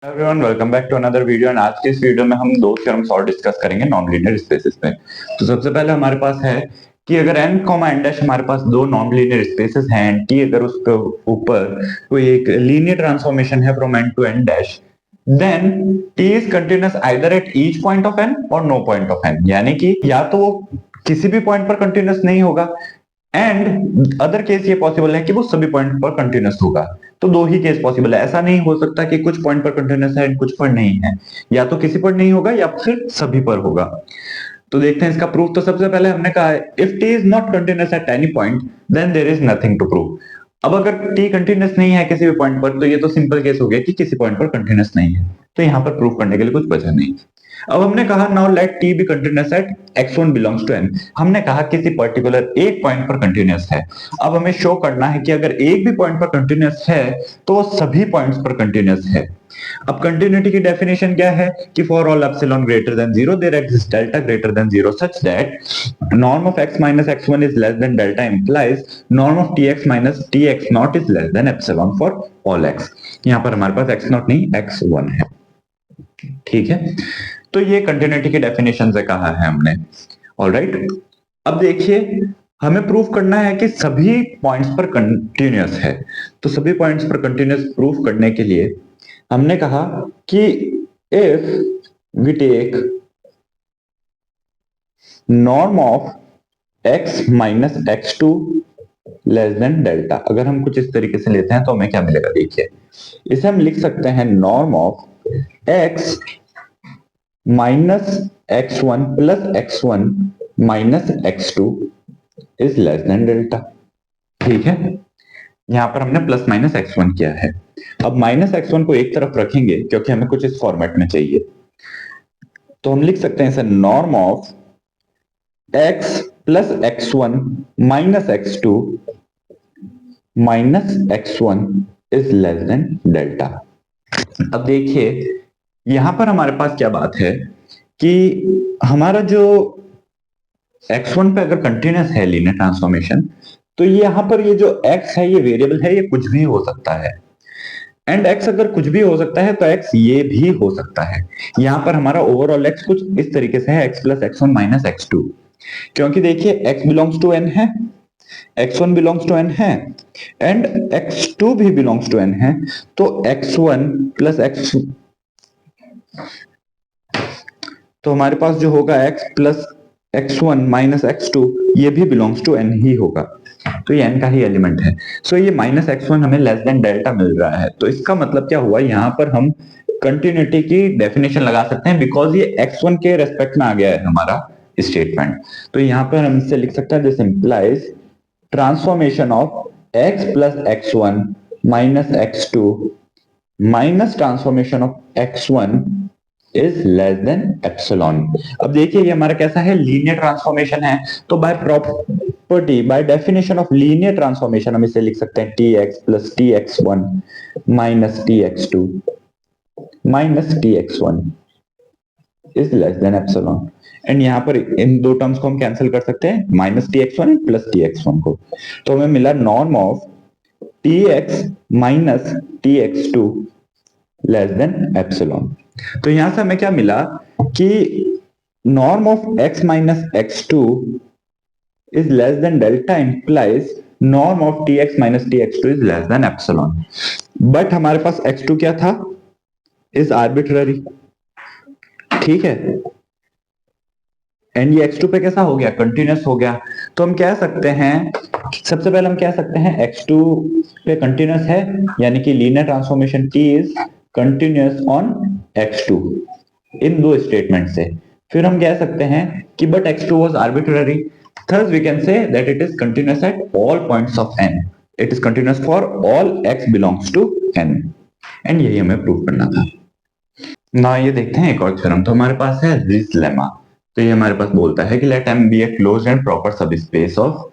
Everyone welcome back to another video and आज के इस वीडियो में हम दो थ्योरम्स और डिस्कस करेंगे नॉन लीनियर स्पेसेस में। तो सबसे पहले हमारे पास है कि अगर n, n' हमारे पास दो नॉन लीनियर स्पेसेस हैं एंड t अगर उसके ऊपर कोई एक लीनियर ट्रांसफॉर्मेशन है from n to n dash, then t is continuous either at each point of n और नो पॉइंट ऑफ n, यानी कि या तो वो किसी भी पॉइंट पर कंटिन्यूअस नहीं होगा एंड अदर केस ये पॉसिबल है कि वो सभी पॉइंट पर कंटिन्यूअस होगा। तो दो ही केस पॉसिबल है, ऐसा नहीं हो सकता कि कुछ पॉइंट पर कंटिन्यूअस है एंड कुछ पर नहीं है, या तो किसी पर नहीं होगा या फिर सभी पर होगा। तो देखते हैं इसका प्रूफ। तो सबसे पहले हमने कहा है if T is not continuous at any point then there is nothing to prove. अब अगर टी कंटिन्यूअस नहीं है किसी भी पॉइंट पर तो ये तो सिंपल केस हो गया कि किसी पॉइंट पर कंटिन्यूअस नहीं है, तो यहां पर प्रूफ करने के लिए कुछ बचा नहीं। अब हमने कहा now let T be continuous at x1 belongs to n। हमने कहा किसी पर्टिकुलर एक पॉइंट पर कंटिन्यूअस है। अब हमें शो करना है कि अगर एक भी पॉइंट पर कंटिन्यूअस है तो वो सभी पॉइंट्स पर कंटिन्यूअस है। अब कंटिन्यूटी की डेफिनेशन क्या है कि for all epsilon greater than 0 there exist delta greater than 0 such that norm of x minus x1 is less than delta implies norm of tx minus tx naught is less than epsilon for all x। यहां पर हमारे पास x naught नहीं x1 है, ठीक है। तो ये continuity की डेफिनेशन से कहा है हमने, ऑलराइट। अब देखिए हमें प्रूफ करना है कि सभी पॉइंट्स पर कंटिन्यूअस है। तो सभी पॉइंट्स पर कंटिन्यूअस प्रूफ करने के लिए हमने कहा कि if we take norm of x minus x2 less than delta, अगर हम कुछ इस तरीके से लेते हैं तो हमें क्या मिलेगा, देखिए इसे हम लिख सकते हैं norm of x minus x1 plus x1 minus x2 is less than delta, ठीक है। यहां पर हमने प्लस माइनस x1 किया है। अब माइनस x1 को एक तरफ रखेंगे क्योंकि हमें कुछ इस फॉर्मेट में चाहिए, तो हम लिख सकते हैं इसे norm of x plus x1 minus x2 minus x1 is less than delta. अब देखिए यहां पर हमारे पास क्या बात है कि हमारा जो x1 पे अगर कंटिन्यूअस है लीनियर ट्रांसफॉर्मेशन, तो ये यहां पर ये जो x है ये वेरिएबल है, ये कुछ भी हो सकता है एंड x अगर कुछ भी हो सकता है तो x ये भी हो सकता है। यहां पर हमारा ओवरऑल x कुछ इस तरीके से है x plus x1 minus x2, क्योंकि देखिए x बिलोंग्स टू n है, x1 बिलोंग्स टू n है एंड x2 भी बिलोंग्स टू n है, तो x1 प्लस x, तो हमारे पास जो होगा x plus x1 minus x2 ये भी बिलोंग्स टू n ही होगा, तो ये n का ही एलिमेंट है। सो ये माइनस x1 हमें लेस देन डेल्टा मिल रहा है, तो इसका मतलब क्या हुआ, यहाँ पर हम कंटिन्यूटी की डेफिनेशन लगा सकते हैं बिकॉज ये x1 के रेस्पेक्ट में आ गया है हमारा स्टेटमेंट। तो यहाँ पर हम इससे लिख सकते हैं this implies transformation of x plus x1 minus x2 minus transformation of x1 is less than epsilon. अब देखिए ये हमारा कैसा है, लीनियर ट्रांसफॉर्मेशन है, तो by property by definition of linear transformation हम इसे लिख सकते हैं tx plus tx1 minus tx2 minus tx1 is less than epsilon. And यहाँ पर इन दो टर्म्स को हम कैंसिल कर सकते हैं, माइनस tx1 प्लस tx1 को, तो हमें मिला norm of tx minus tx2 less than epsilon. तो यहां से हमें क्या मिला कि norm of x minus x2 is less than delta implies norm of tx minus tx2 is less than epsilon. But हमारे पास x2 क्या था, इज आर्बिट्ररी, ठीक है, एंड ये x2 पे कैसा हो गया, कंटिन्यूअस हो गया। तो हम कह सकते हैं, सबसे पहले हम कह सकते हैं x2 पे कंटिन्यूअस है, यानी कि linear transformation t is continuous on x2 इन दो स्टेटमेंट से। फिर हम कह सकते हैं कि but x2 was arbitrary, thus we can say that it is continuous at all points of n, it is continuous for all x belongs to n, and यही हमें प्रूव करना था ना। ये देखते हैं एक और थ्योरम, तो हमारे पास है रिज लेमा। तो ये हमारे पास बोलता है कि let m be a closed and proper subspace of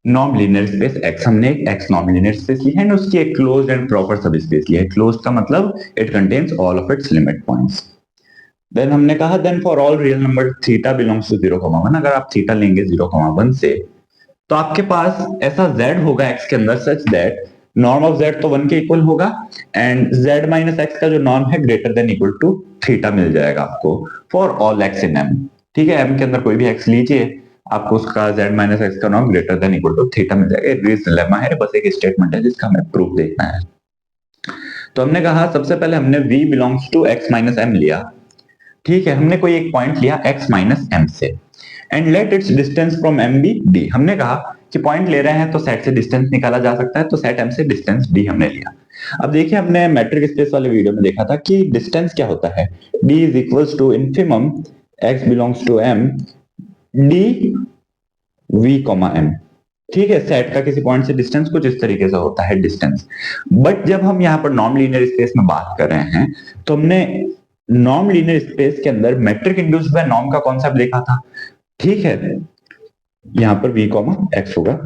नॉन लीनियर स्पेस x। हमने एक x नॉन लीनियर स्पेस ली है और उसकी एक क्लोज्ड एंड प्रॉपर सबस्पेस ली है। क्लोज्ड का मतलब it contains all of its limit points. Then हमने कहा then for all real number theta belongs to 0,1, अगर आप थीटा लेंगे 0,1 से तो आपके पास ऐसा z होगा x के अंदर such that norm of z तो 1 के इक्वल होगा एंड z माइनस एक्स का जो नॉर्म है greater than equal to theta मिल जाएगा आपको for all x in m। ठीक है, m के अंदर कोई भी x लीजिए, आपको उसका z माइनस एक्स का norm greater than equal to theta मिल जाएगा। ये लेमा है, बस एक स्टेटमेंट है जिसका हमें प्रूफ देखना है। तो हमने कहा सबसे पहले हमने v belongs to x minus m लिया। ठीक है, हमने कोई एक पॉइंट लिया x माइनस m से and let its distance from m be d। हमने कहा कि पॉइंट ले रहे हैं तो सेट से डिस्टेंस निकाला जा सकता है, तो सेट m से डिस्टेंस d हमने लिया। अब देखिए, हमने मैट्रिक स्पेस वाले वीडियो में देखा था कि डिस्टेंस क्या होता है, d is equals to infimum x belongs to m d v comma m। ठीक है, सेट का किसी पॉइंट से डिस्टेंस कुछ इस तरीके से होता है डिस्टेंस। बट जब हम यहाँ पर नॉन लीनियर स्पेस में बात कर रहे हैं तो हमने नॉन लीनियर स्पेस के अंदर मैट्रिक इंड्यूस्ड बाय नॉर्म का कॉन्सेप्ट देखा था। ठीक है, यहाँ पर v कॉमा x होगा।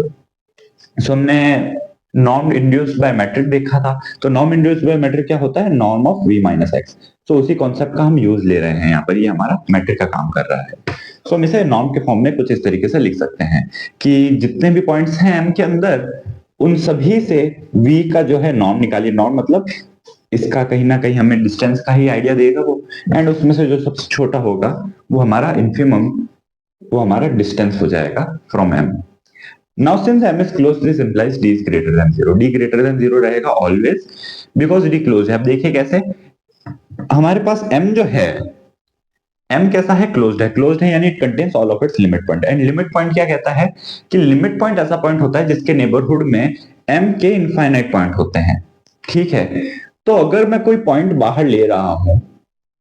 सो हमने नॉर्म इंड्यूस्ड बाय मैट्रिक देखा था। तो नॉर्म इंड्यूस्ड बाय मैट्रिक क्या होता है, norm of v minus X. तो उसी कॉन्सेप्ट का हम यूज ले रहे हैं यहाँ पर, ये हमारा मैट्रिक का काम कर रहा है। सो हम इसे नॉर्म के फॉर्म में कुछ इस तरीके से लिख सकते हैं कि जितने भी पॉइंट्स हैं m के अंदर, उन सभी से v का जो है नॉर्म निकालिए। नॉर्म मतलब इसका कहीं ना कहीं हमें डिस्टेंस का ही आइडिया देगा वो, एंड उसमें से जो सबसे छोटा होगा वो हमारा इन्फिमम, वो हमारा डिस्टेंस हो जाएगा from m। Now since m is closed, this implies d is greater than 0. d greater than 0 रहेगा always because d closed है। अब देखिए कैसे, हमारे पास m जो है, m कैसा है, क्लोज्ड है। क्लोज्ड है यानी it contains all of its limit point. And limit point क्या कहता है कि लिमिट पॉइंट ऐसा पॉइंट होता है जिसके नेबरहुड में m के इनफाइनाइट पॉइंट होते हैं। ठीक है, तो अगर मैं कोई पॉइंट बाहर ले रहा हूं,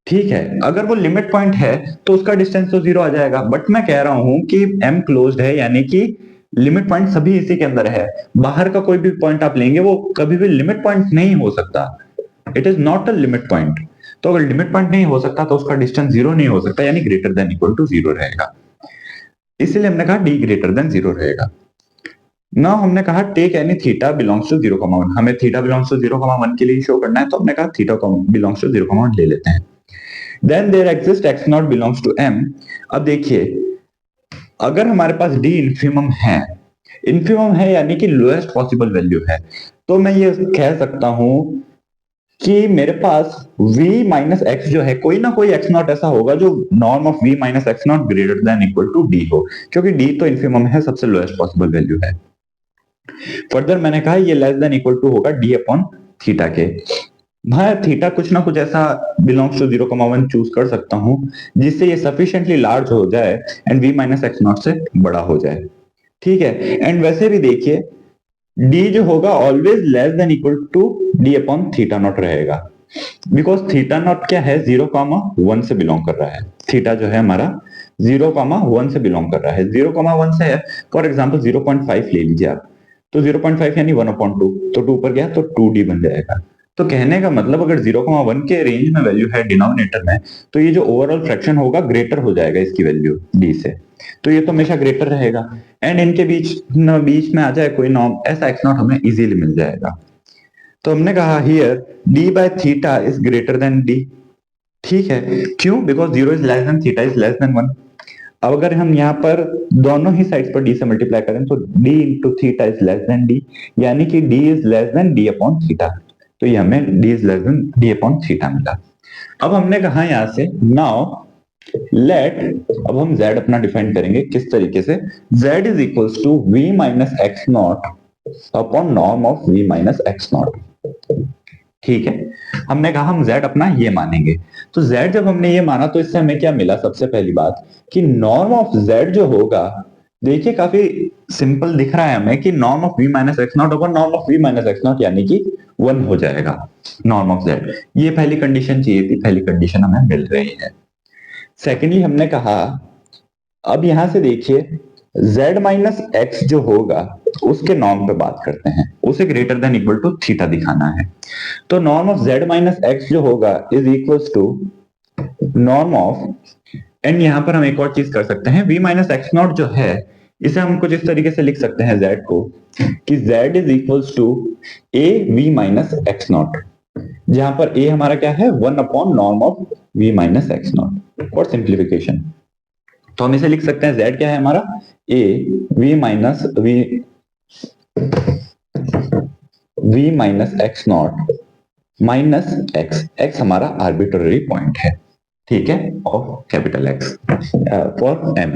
ठीक है, अगर वो लिमिट पॉइंट है तो उसका डिस्टेंस तो 0 आ जाएगा। बट मैं कह रहा हूं कि m क्लोज्ड है यानी कि लिमिट पॉइंट सभी इसी के अंदर है। बाहर का कोई भी पॉइंट आप लेंगे वो कभी भी लिमिट पॉइंट नहीं हो सकता, it is not a limit point. तो अगर लिमिट पॉइंट नहीं हो सकता तो उसका डिस्टेंस 0 नहीं हो सकता, यानी ग्रेटर देन इक्वल टू 0 रहेगा। इसलिए हमने कहा d ग्रेटर देन 0 रहेगा। नाउ हमने कहा take any theta belongs to 0,1। हमें थीटा बिलोंग्स टू 0,1 के लिए शो करना है, तो हमने कहा थीटा बिलोंग्स टू 0,1 ले लेते हैं। Then there exist x not belongs to m। अब देखिए, अगर हमारे पास d इन्फिमम है, इन्फिमम है यानी कि लोएस्ट पॉसिबल वैल्यू है, तो मैं ये कह सकता हूं कि मेरे पास v माइनस एक्स जो है, कोई ना कोई x नॉट ऐसा होगा जो norm of v minus x not greater than equal to d हो, क्योंकि d तो इन्फिमम है, सबसे लोएस्ट पॉसिबल वैल्यू है। फर्दर मैंने कहा ये लेस देन इक्वल टू होगा d अपॉन थीटा के। मैं थीटा कुछ ना कुछ ऐसा बिलोंग्स टू 0,1 चूज कर सकता हूं जिससे ये सफिशिएंटली लार्ज हो जाए and v minus x not से बड़ा हो जाए। ठीक है, एंड वैसे भी देखिए d जो होगा always less than equal to d upon theta not रहेगा, बिकॉज थीटा नॉट क्या है, 0,1 से बिलोंग कर रहा है। थीटा जो है हमारा 0,1 से बिलोंग कर रहा है। 0,1 से है, फॉर एग्जाम्पल 0.5 ले लीजिए आप, तो 0.5 यानी 1/2, तो 2 पर गया तो 2d बन जाएगा। तो कहने का मतलब अगर 0,1 के रेंज में वैल्यू है डिनोमिनेटर में, तो ये जो ओवरऑल फ्रैक्शन होगा ग्रेटर हो जाएगा इसकी वैल्यू d से, तो ये तो हमेशा ग्रेटर रहेगा। एंड इनके बीच में आ जाए कोई नॉर्म, ऐसा x नॉट हमें इजीली मिल जाएगा। तो हमने कहा here d by theta is greater then d। ठीक है, क्यों, because 0 is less then theta is less then 1। अब अगर हम यहाँ पर दोनों ही साइड्स पर d से मल्टीप्लाई करें तो d into theta is less then d, यानी कि d is less then d upon theta. तो ये हमें d is less then d upon theta मिला। अब हमने कहा यहाँ से नाउ लेट, अब हम z अपना डिफाइन करेंगे किस तरीके से, z is equals to v minus x not upon norm of v minus x not. ठीक है, हमने कहा हम z अपना ये मानेंगे। तो z जब हमने ये माना तो इससे हमें क्या मिला, सबसे पहली बात कि नॉर्म ऑफ z जो होगा, देखिए काफी सिंपल दिख रहा है हमें कि norm of v minus x not upon norm of v minus x not, यानी कि 1 हो जाएगा नॉर्म ऑफ z। ये पहली कंडीशन चाहिए थी, पहली कंडीशन हमें मिल रही है। सेकेंडली हमने कहा, अब यहां से देखिए z माइनस एक्स जो होगा उसके नॉर्म पे बात करते हैं, उसे greater than equal to theta दिखाना है। तो norm of z minus x जो होगा is equals to norm of, and यहां पर हम एक और चीज कर सकते हैं, v माइनस एक्स नॉट जो है इसे हम कुछ इस तरीके से लिख सकते हैं z को कि z is equals to a v minus x not, जहां पर a हमारा क्या है, 1 upon norm of v minus x not for simplification. तो हम इसे लिख सकते हैं z क्या है हमारा, a v minus v minus x not minus x, x हमारा आर्बिट्ररी पॉइंट है, ठीक है, of capital x for m।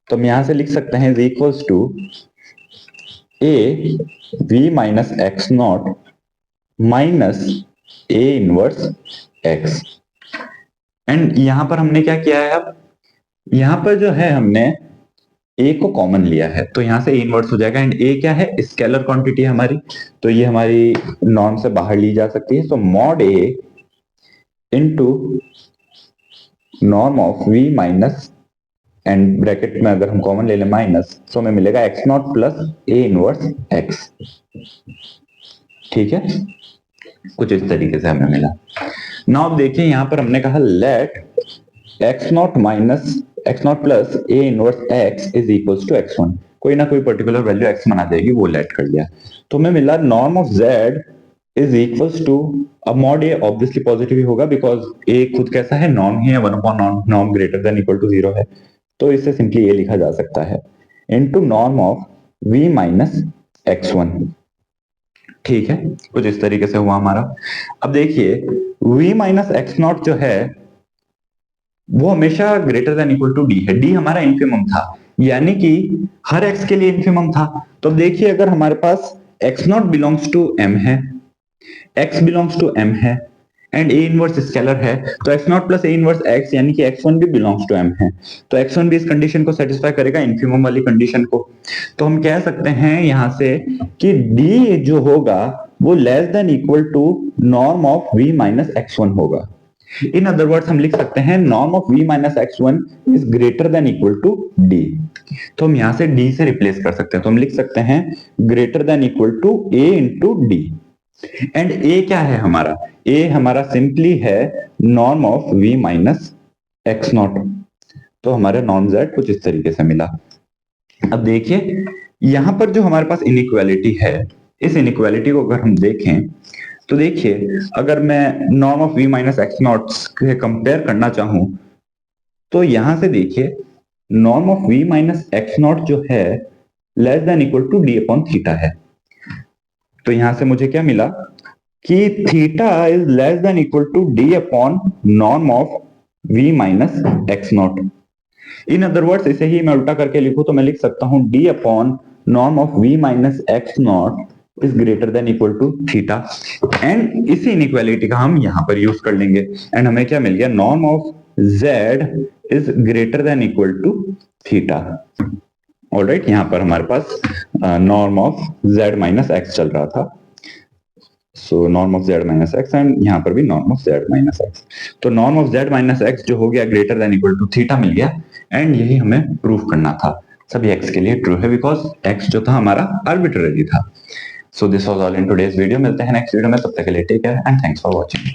तो हम यहां से लिख सकते हैं is equals to a v minus x not minus a inverse x. And यहां पर हमने क्या किया है, अब यहां पर जो है हमने a को कॉमन लिया है, तो यहां से a इनवर्स हो जाएगा। एंड a क्या है, स्केलर क्वांटिटी हमारी, तो ये हमारी नॉर्म से बाहर ली जा सकती है। So mod a into norm of v minus, and bracket में अगर हम कॉमन ले लें माइनस, तो हमें मिलेगा x not plus a inverse x, ठीक है, कुछ इस तरीके से हमें मिला। नाउ अब देखिए यहां पर हमने कहा let x not minus x not plus A inverse x is equals to x1, कोई ना कोई पर्टिकुलर वैल्यू x बना देगी, वो लेट कर लिया। तो हमें मिला norm of z is equals to, अब मॉड ए ऑब्वियसली पॉजिटिव ही होगा बिकॉज ए खुद कैसा है, नॉर्म ही है, 1 upon norm greater than equal to 0 है, तो इससे सिंपली ये लिखा जा सकता है into norm of v minus x1, ठीक है, कुछ इस तरीके से हुआ हमारा। अब देखिए v माइनस एक्स नॉट जो है वो हमेशा greater than equal to d है, डी हमारा इन्फिमम था, यानी कि हर एक्स के लिए इन्फिमम था। तो देखिए अगर हमारे पास X not belongs to M है, एक्स बिलोंग्स टू एम है, एंड ए इनवर्स स्केलर है, तो X not plus A inverse X यानी कि एक्स वन भी बिलोंग्स टू एम है, तो एक्स वन भी इस कंडीशन को सेटिस्फाई करेगा, इन्फिमम वाली कंडीशन को। तो हम कह सकते हैं यहां से कि डी जो होगा वो less than equal to norm of v minus x one होगा। इन अदर वर्ड्स हम लिख सकते हैं norm of v minus x one is greater than equal to d। तो हम यहां से d से रिप्लेस कर सकते हैं, तो हम लिख सकते हैं greater than equal to a into d. And a क्या है हमारा, a हमारा सिंपली है norm of v minus x not. तो हमारे नॉर्म z कुछ इस तरीके से मिला। अब देखिए यहां पर जो हमारे पास इनइक्वालिटी है, इस इनइक्वालिटी को अगर हम देखें तो देखिए अगर मैं norm of v minus x not से कंपेयर करना चाहूं तो यहां से देखिए norm of v minus x not जो है less than equal to d upon theta है। तो यहां से मुझे क्या मिला कि theta is less than equal to d upon norm of v minus x not. In other words इसे ही मैं उल्टा करके लिखूं तो मैं लिख सकता हूं d upon norm of v minus x not is greater than equal to theta. And इसी इनइक्वालिटी का हम यहां पर यूज कर लेंगे, एंड हमें क्या मिल गया, norm of z is greater than equal to theta. Alright, यहां पर हमारे पास norm of z minus X चल रहा था, so norm of z minus X, and यहां पर भी norm of z minus X. तो norm of z minus x जो हो गया greater than equal to theta मिल गया, एंड यही हमें प्रूफ करना था। सभी x के लिए ट्रू है बिकॉज x जो था हमारा आर्बिट्ररी था। So this was all in today's video, मिलते हैं नेक्स्ट वीडियो में, तब तक के लिए take care and thanks for watching.